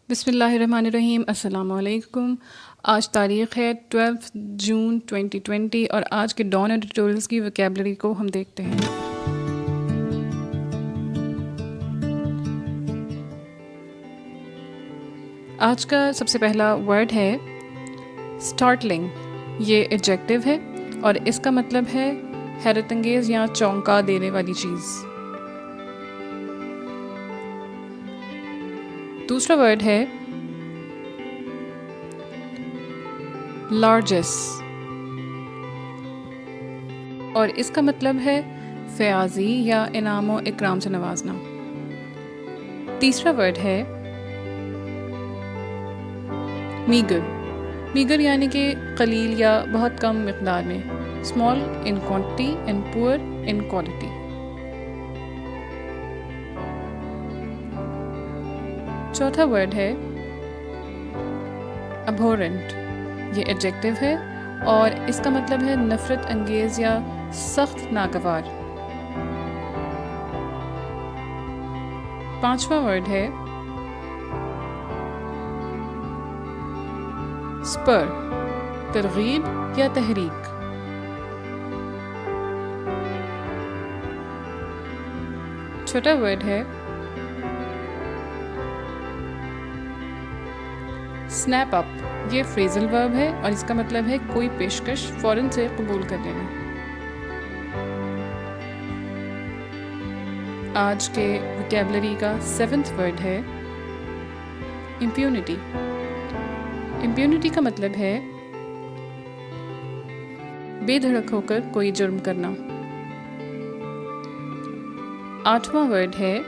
بسم اللہ الرحمن الرحیم۔ السلام علیکم۔ آج تاریخ ہے 12 جون 2020 اور آج کے ڈان ایڈیٹورلز کی ویکیبلری کو ہم دیکھتے ہیں۔ آج کا سب سے پہلا ورڈ ہے اسٹارٹلنگ۔ یہ ایڈجیکٹو ہے اور اس کا مطلب ہے حیرت انگیز یا چونکا دینے والی چیز۔ دوسرا ورڈ ہے لارجس اور اس کا مطلب ہے فیاضی یا انعام و اکرام سے نوازنا۔ تیسرا ورڈ ہے میگر۔ میگر یعنی کہ قلیل یا بہت کم مقدار میں، اسمال ان کوانٹٹی اینڈ پور ان کوالٹی۔ چوتھا ورڈ ہے ابہورنٹ۔ یہ ایڈجیکٹو ہے اور اس کا مطلب ہے نفرت انگیز یا سخت ناگوار۔ پانچواں ورڈ ہے اسپر، ترغیب یا تحریک۔ چھٹا ورڈ ہے اسنیپ اپ۔ یہ فریزل ورب ہے اور اس کا مطلب ہے کوئی پیشکش فوراً سے قبول کر لینا۔ آج کے ویکیبلری کا 7واں ورڈ ہے امپیونٹی۔ امپیونٹی کا مطلب ہے بے دھڑک ہو کر کوئی جرم کرنا۔ 8واں ورڈ ہے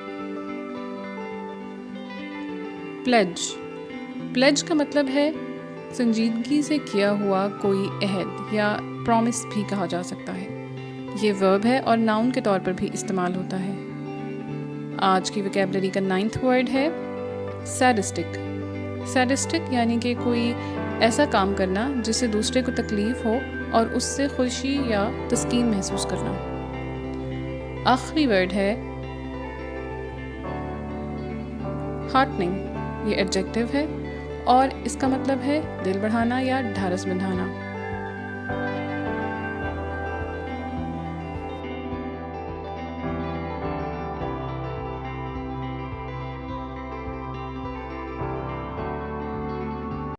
پلیج۔ پلیج کا مطلب ہے سنجیدگی سے کیا ہوا کوئی عہد یا پرومس بھی کہا جا سکتا ہے۔ یہ ورب ہے اور ناؤن کے طور پر بھی استعمال ہوتا ہے۔ آج کی ویکیبلری کا 9واں ورڈ ہے سیڈسٹک۔ سیڈسٹک یعنی کہ کوئی ایسا کام کرنا جس سے دوسرے کو تکلیف ہو اور اس سے خوشی یا تسکین محسوس کرنا۔ آخری ورڈ ہے ہارٹننگ۔ یہ ایڈجیکٹو ہے اور اس کا مطلب ہے دل بڑھانا یا ڈھارس بندھانا۔